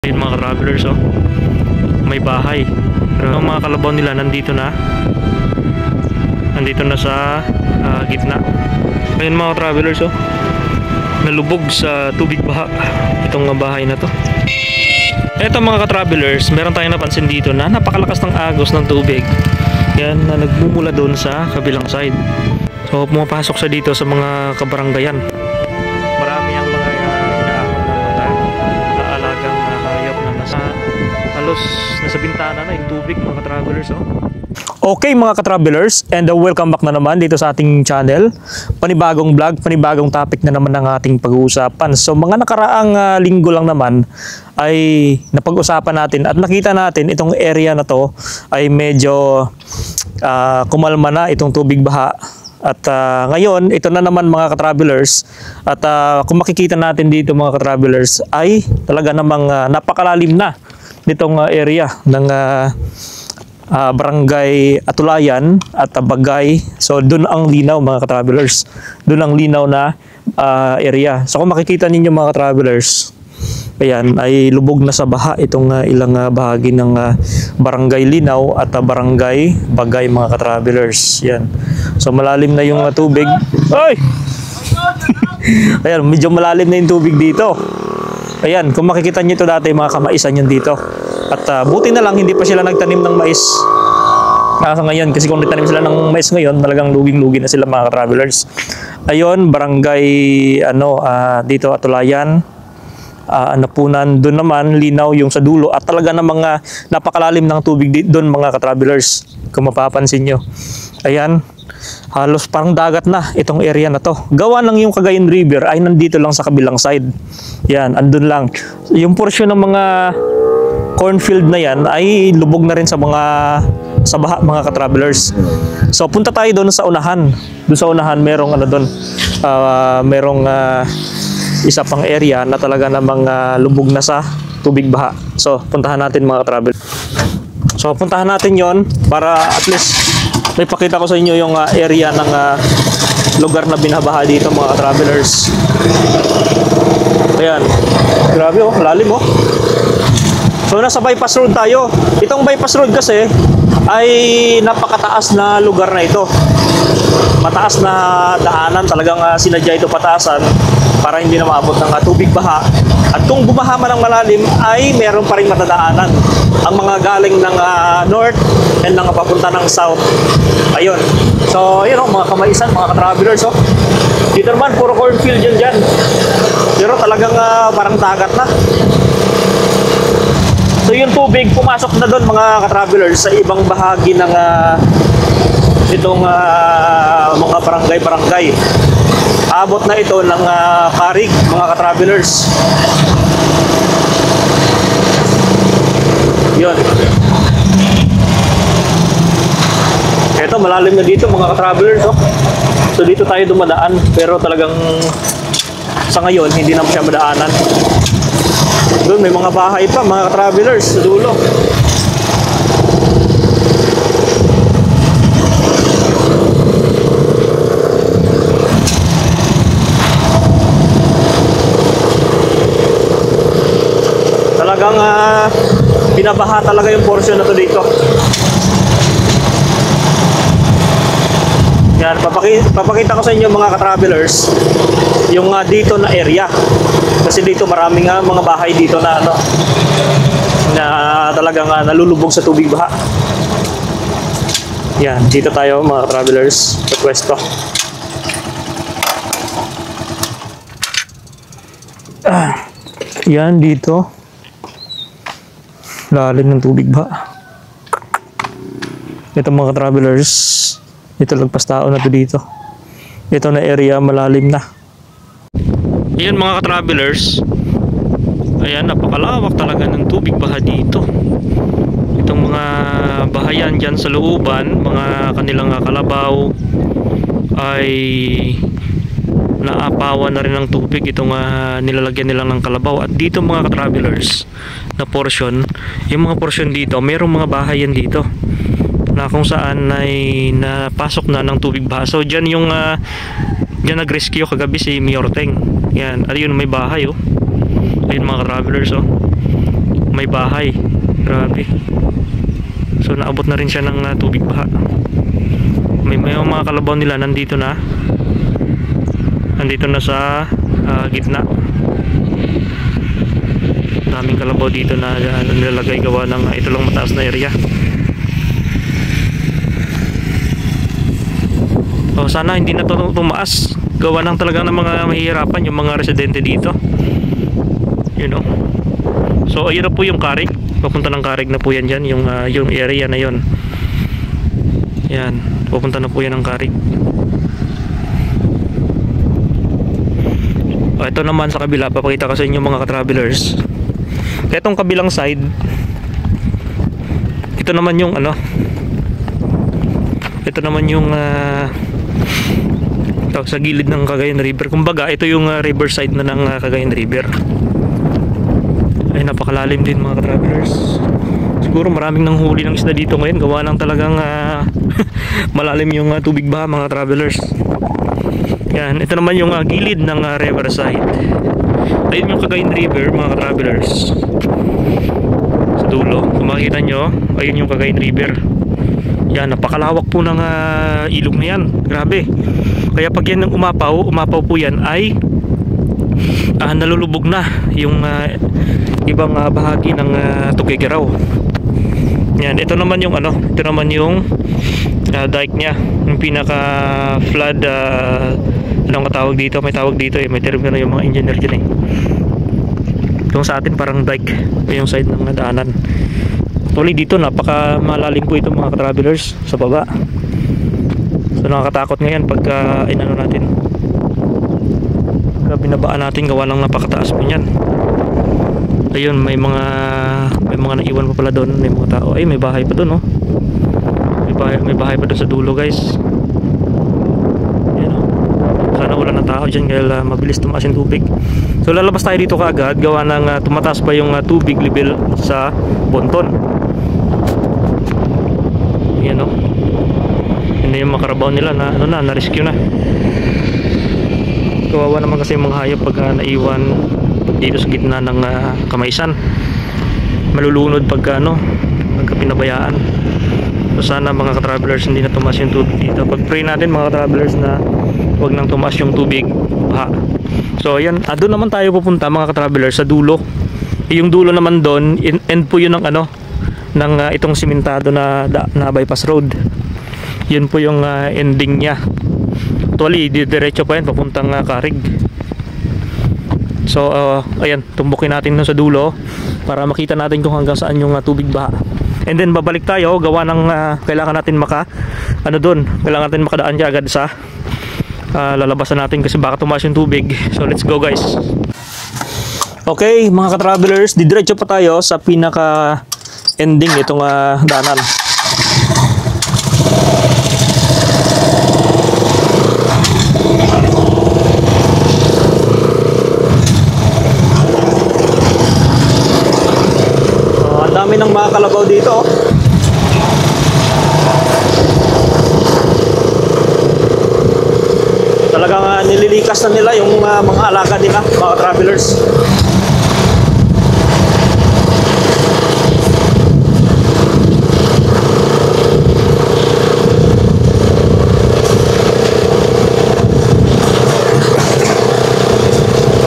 Ayun mga travelers, oh, may bahay pero ang mga kalabaw nila nandito na sa gitna. Ayun mga travelers, oh, nalubog sa tubig baha itong bahay na to. Eto mga ka-travelers, meron tayong napansin dito na napakalakas ng agos ng tubig yan na nagmumula doon sa kabilang side. So pumapasok siya dito sa mga kabaranggayan. Marami ang mga alagang hayop na halos nasa bintana na yung tubig mga ka-travelers, oh. Okay mga ka-travelers, and welcome back na naman dito sa ating channel. Panibagong vlog, panibagong topic na naman ang ating pag-uusapan. So mga nakaraang linggo lang naman ay napag-usapan natin at nakita natin itong area na to ay medyo kumalma na itong tubig baha. At ngayon, ito na naman mga ka-travelers. At kung makikita natin dito mga ka-travelers ay talaga namang napakalalim na nitong area ng Barangay Atulayan at Bagay. So doon ang linaw mga ka-travelers. Doon ang linaw na area. So kung makikita ninyo mga ka-travelers, ayan, ay lubog na sa baha itong ilang bahagi ng Barangay Linaw at Barangay Bagay mga ka-travelers. Yan. So malalim na yung tubig. Ay! Ayan, medyo malalim na yung tubig dito. Ayan, kung makikita nyo ito dati mga kamaisan yun dito. At buti na lang hindi pa sila nagtanim ng mais. Ngayon, kasi kung nagtanim sila ng mais ngayon, talagang luging-lugi na sila mga ka-travelers. Ayun, Barangay dito Atulayan, Napunan, doon naman Linaw yung sa dulo at talaga ng mga napakalalim ng tubig doon mga ka-travelers. Kung mapapansin nyo. Ayan, halos parang dagat na itong area na to. Gawa ng yung Cagayan River ay nandito lang sa kabilang side. Yan, andun lang. Yung portion ng mga cornfield na yan ay lubog na rin sa baha mga ka-travelers. So punta tayo doon sa unahan. Doon sa unahan merong doon. Merong isa pang area na talaga namang lubog na sa tubig baha. So puntahan natin mga ka-travelers. So puntahan natin yon para at least may pakita ko sa inyo yung area ng lugar na binabaha dito mga ka-travelers. Ayan. Grabe oh, lalim oh. So nasa bypass road tayo. Itong bypass road kasi ay napakataas na lugar na ito. Mataas na daanan, talagang sinadya ito pataasan para hindi na maabot ng tubig baha. At kung bumaha man ng malalim ay meron pa rin matadaanan. Ang mga galing ng north and ng papunta ng south. Ayun. So ayun oh, mga kamaisan, mga ka-travelers oh. Dito naman puro cornfield yun dyan. Pero talagang parang dagat na. So yung tubig pumasok na doon mga ka-travelers sa ibang bahagi ng itong mga barangay-barangay. Abot na ito ng Karig mga ka-travelers. Yun. Ito malalim na dito mga ka-travelers oh. So dito tayo dumadaan pero talagang sa ngayon hindi na siya madaanan. Doon may mga bahay pa mga travelers sa dulo. Talagang binabaha talaga yung portion na to dito. Yan, papakita ko sa inyo mga ka-travelers yung dito na area. Kasi dito maraming mga bahay dito na na talagang nalulubog sa tubig baha. Yan, dito tayo mga travelers sa pwesto. Yan dito. Lalim ng tubig baha. Ito mga travelers, ito lagpas tao na to dito. Ito na area malalim na. Ayan mga ka-travelers, ayan, napakalawak talaga ng tubig baha dito. Itong mga bahayan dyan sa looban, mga kanilang kalabaw ay naapawan na rin ng tubig itong nilalagyan nila ng kalabaw. At dito mga ka-travelers na portion, yung mga portion dito, mayroong mga bahayan dito na kung saan ay napasok na ng tubig baha. So dyan yung dyan nag-rescue kagabi si Mayor Teng. Yan, ayun may bahay oh. Ayun mga travelers oh. may bahay. Grabe. So naabot na rin siya ng tubig baha. May mga kalabaw nila nandito na sa gitna. Daming kalabaw dito na nilalagay gawa ng ito lang mataas na area. Sana hindi na to tumaas gawa ng talagang ng mga mahihirapan yung mga residente dito, you know. So ayun na po yung Carig, papunta ng Carig na po yan dyan, yung area na yon. Yan, papunta na po yan ng Carig. Ito naman sa kabila, papakita ko sa inyo mga ka-travelers. Itong kabilang side, ito naman yung ito naman yung sa gilid ng Cagayan River. Kumbaga ito yung riverside na ng Cagayan River. Ay, napakalalim din mga ka-travelers. Siguro maraming nanghuli ng isda dito ngayon gawa ng talagang malalim yung tubig baha mga travelers. Yan, ito naman yung gilid ng riverside. Ayun yung Cagayan River mga travelers. Sa dulo, kung makikita nyo, ayun yung Cagayan River. Yan, napakalawak po ng ilog na yan. Grabe. Kaya pag yan ng umapaw po yan ay nalulubog na yung ibang bahagi ng Tuguegarao. Yan, ito naman yung ito naman yung dike niya, yung pinaka flood anong tawag dito, may tawag dito may termino yung mga engineer dyan Yung sa atin parang dike, yung side ng daanan. Actually dito napaka malalim po ito mga travelers sa baba. So nakakatakot ngayon pagka natin, pagka binabaan natin gawa ng napakataas po niyan. Ayun, may mga naiwan pa pala doon, may mga tao. Ay, may bahay pa doon, may bahay pa doon sa dulo, guys. Ayan, sana wala ng tao dyan dahil mabilis tumaas yung tubig. So lalabas tayo dito kaagad gawa ng tumataas pa yung tubig level sa Bonton. Ayan, hindi yung makarabaw nila na na-rescue na. Kawawa naman kasi yung mga hayop pag naiwan dito sa gitna ng Kamaisan. Malulunod pagka pinabayaan. So sana mga ka-travelers hindi na tumaas yung tubig dito. Pag-pray natin mga ka-travelers na huwag nang tumaas yung tubig baha. So ayan, doon naman tayo pupunta mga ka-travelers sa dulo. Yung dulo naman doon, end po yun ng ng itong simentado na bypass road. Yun po yung ending niya. Actually, diretso pa yan papuntang Carig. So ayan, tumbukin natin nun sa dulo para makita natin kung hanggang saan yung tubig baha. And then babalik tayo gawa ng kailangan natin kailangan natin makadaan dyan agad sa lalabasan natin kasi baka tumaas yung tubig. So let's go, guys. Okay mga ka-travelers, didiretso pa tayo sa pinaka ending itong daanan. Ang dami ng mga kalabaw dito. Talagang nililikas na nila yung mga alaga nila, mga travelers.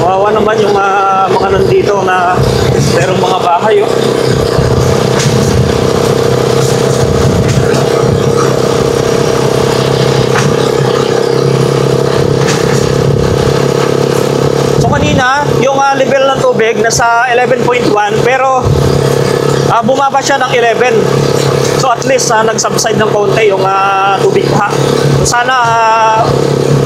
Kawawa naman yung mga nandito na merong mga bahay. Kanina, yung level ng tubig nasa 11.1 pero bumaba siya ng 11. So at least nag-subside ng konti yung tubig baha. So sana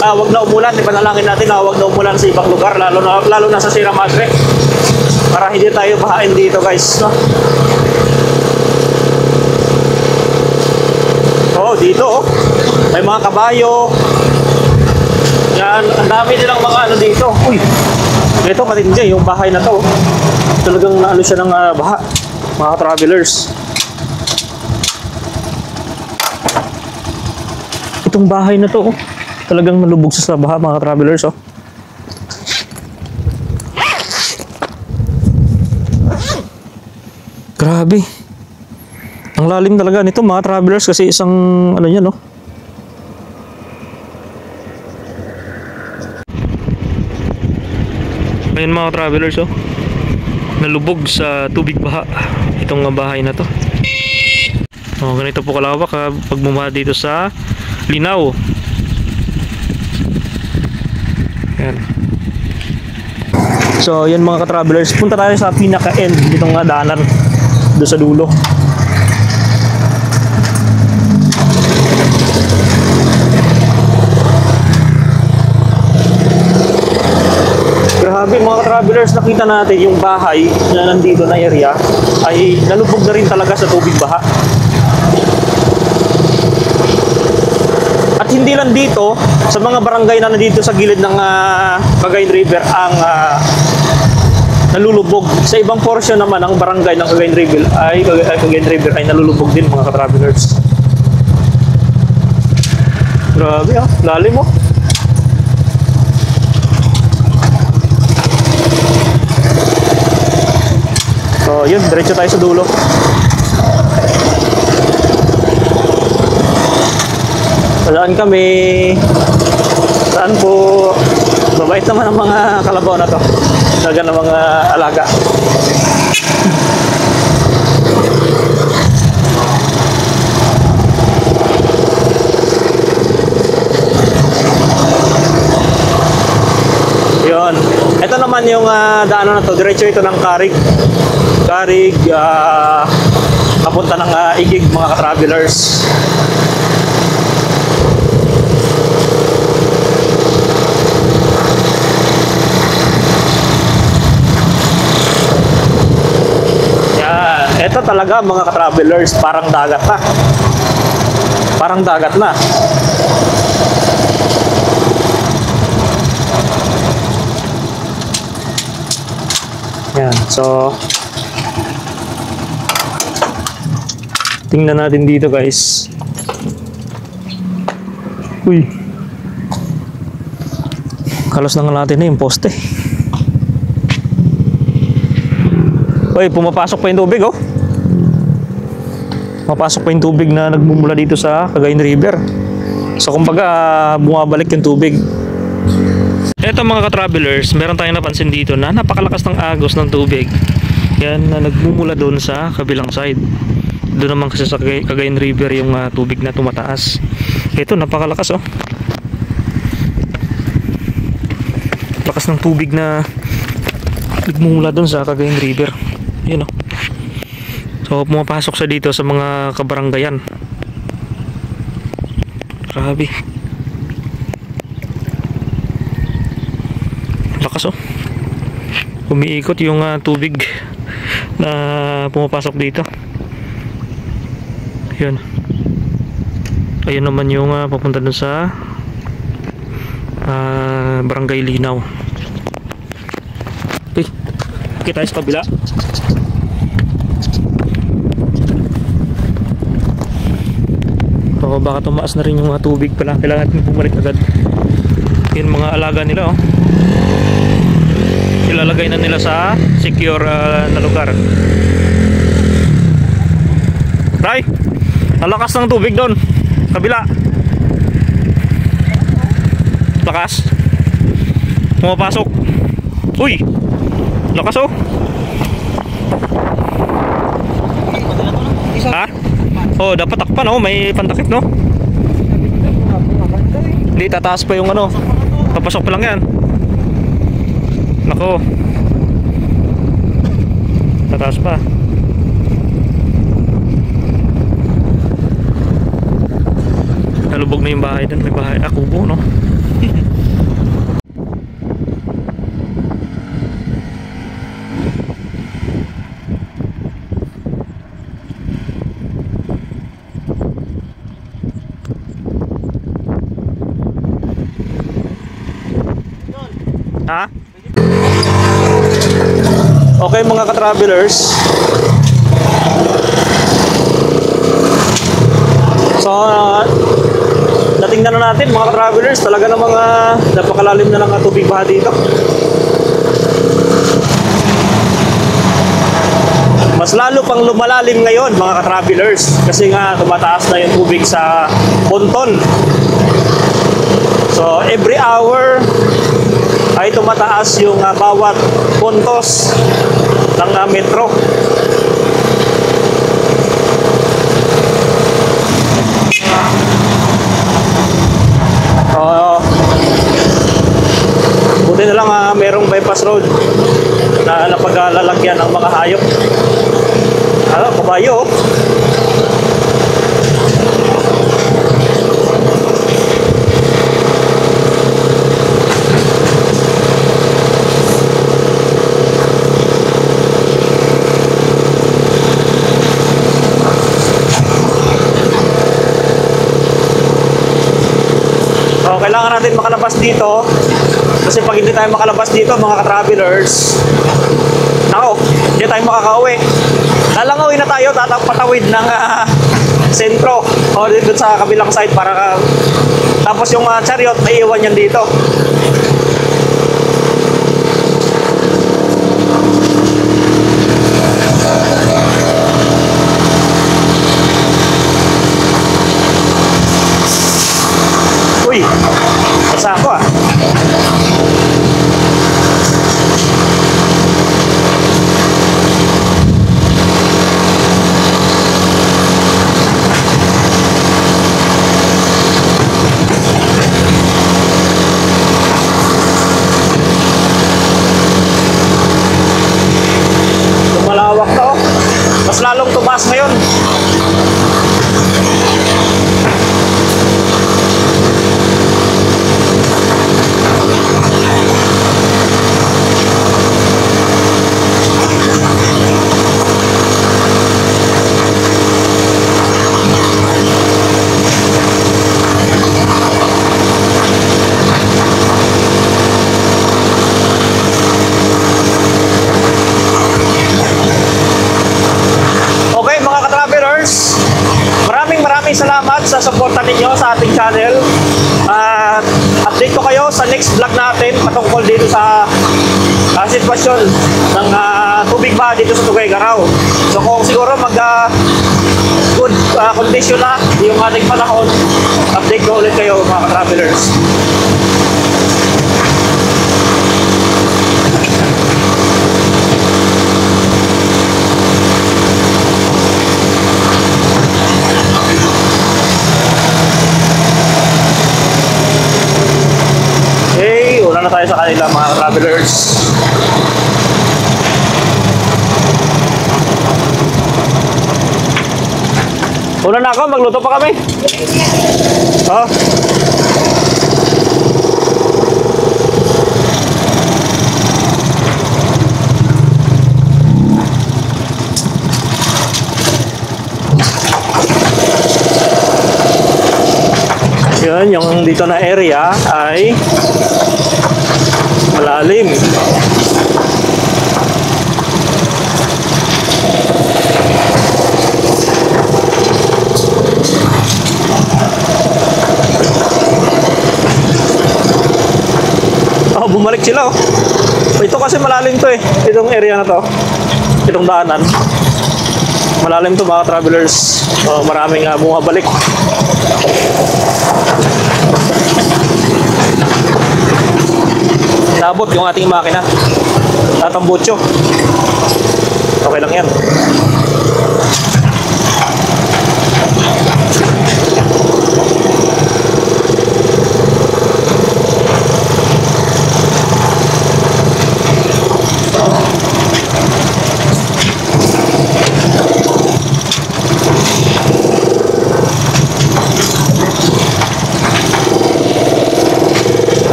wag na umulan, ipanalangin natin na wag na umulan sa ibang lugar lalo na sa Sierra Madre para hindi tayo bahain dito, guys, no? Dito may mga kabayo. Yan, ang dami nilang mga dito. Uy, ito matindi yung bahay na to. Talagang siya ng baha, mga travelers. Itong bahay na to, talagang nalubog sa baha, mga travelers. Grabe. Ang lalim talaga nito mga travelers kasi isang ano niya no. Ayun mga travelers oh. Nalubog sa tubig baha itong bahay na to. Oh, ganito po kalawak pag bumaha dito sa Linao. Yan. So, yan mga ka-travelers, punta tayo sa pinaka-end nitong daanan doon sa dulo. Grabe mga ka-travelers, nakita natin yung bahay na nandito na area ay nalubog na rin talaga sa tubig baha. At hindi lang dito, sa mga barangay na nandito sa gilid ng Cagayan River ang nalulubog. Sa ibang portion naman ng barangay ng Cagayan River ay nalulubog din mga ka-travelers. Grabe lalim mo. So yun, diretso tayo sa dulo. Saan kami? Saan po? Mabait naman ang mga kalabaw na to. Talaga ng mga alaga. Yun. Ito naman yung daanan na to. Diretso ito ng Carig. Carig, kapunta ng Igig mga ka-travelers. Ito talaga mga ka-travelers, parang dagat na. Parang dagat na. Yan, so tingnan natin dito guys. Uy. Kalos na nga natin na yung poste. Uy, pumapasok pa yung tubig oh. Mapasok pa yung tubig na nagmumula dito sa Cagayan River. So kumbaga bumabalik yung tubig. Eto mga ka-travelers, meron tayong napansin dito na napakalakas ng agos ng tubig. Yan na nagmumula doon sa kabilang side. Doon naman kasi sa Cagayan River yung tubig na tumataas. Ito napakalakas oh. Lakas ng tubig na nagmumula doon sa Cagayan River. Yan oh. So pumapasok sa dito sa mga kabaranggayan. Grabe. Lakas oh. Umiikot yung tubig na pumapasok dito. Yun. Ayun naman yung papunta dun sa Barangay Linao. Okay. Kita sa kabila. So, baka tumaas na rin yung mga tubig pala. Kailangan natin bumalik agad. Yun mga alaga nila oh. Ilalagay na nila sa secure na lugar. Ray, ang lakas ng tubig doon. Kabila. Lakas. Pumapasok. Uy, lakas oh. Ha? Oh, dapat takpan oh, may pantakip no. Hindi, tataas pa yung ano. Papasok pa lang yan. Nako. Tataas pa. Nalubog na yung bahay doon. May bahay. Kubo no. Ha? Okay mga ka-travelers. So natingnan na natin mga ka-travelers, talaga namang napakalalim na ng tubig baha dito. Mas Mas lalo pang lumalalim ngayon mga ka-travelers kasi nga tumataas na yung tubig sa ponton. So every hour ay tumataas yung bawat puntos ng metro. Buti na lang merong bypass road na napaglalagyan ng mga hayop. Kabayo. So, kailangan natin makalabas dito kasi pag hindi tayo makalabas dito mga ka-travelers, nako, hindi tayo makakauwi. Lalangawin na tayo, patawid ng sentro o dito sa kabilang side para tapos yung chariot ay iwan yan dito. Uy, basa ako Lumalawak to. Mas lalong tumaas ngayon. Salamat sa suporta ninyo sa ating channel. Update ko kayo sa next vlog natin patungkol dito sa sitwasyon ng tubig ba dito sa Tuguegarao. So kung siguro good condition na yung ating panahon, update ko ulit kayo mga travelers. Una na tayo sa kanila mga travelers. Una na ako, magluto pa kami. Yun, yung dito na area ay malalim. Bumalik sila Ito kasi malalim to itong area na to. Itong daanan. Malalim to mga travelers. Maraming bumabalik. Nabot yung ating makina at ang butso. Okay lang yan.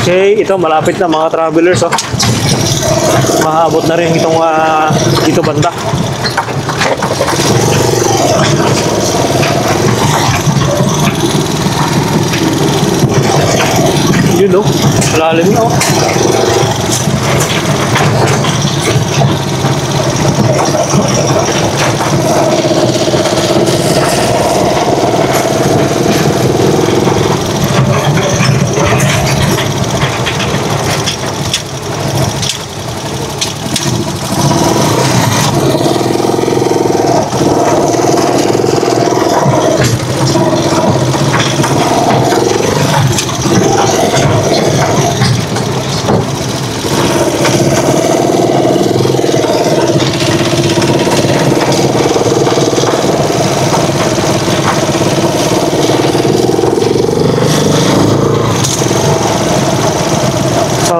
Okay, ito malapit na mga travelers Mahabot na rin itong dito banda. Yun malalim na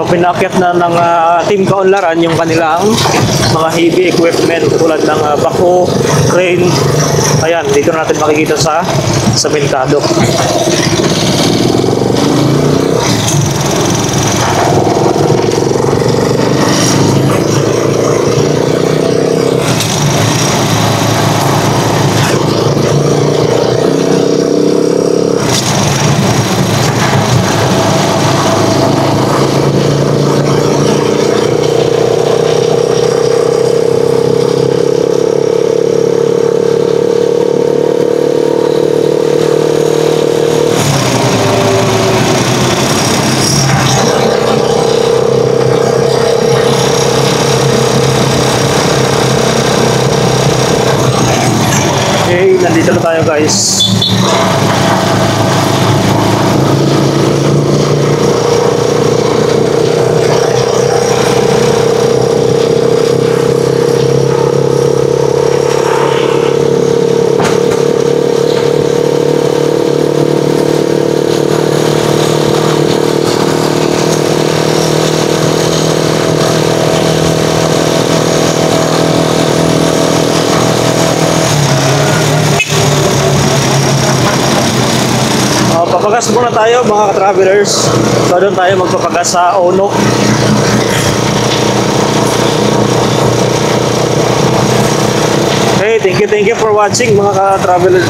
pinakyat na ng Team Kaunlaran yung kanilang mga heavy equipment tulad ng backhoe, crane. Ayan, dito natin makikita sa merkado. Okay, nandito na tayo guys. Papagas muna tayo mga ka-travelers. So doon tayo magpapagas sa Ono. Okay, thank you for watching mga ka-travelers.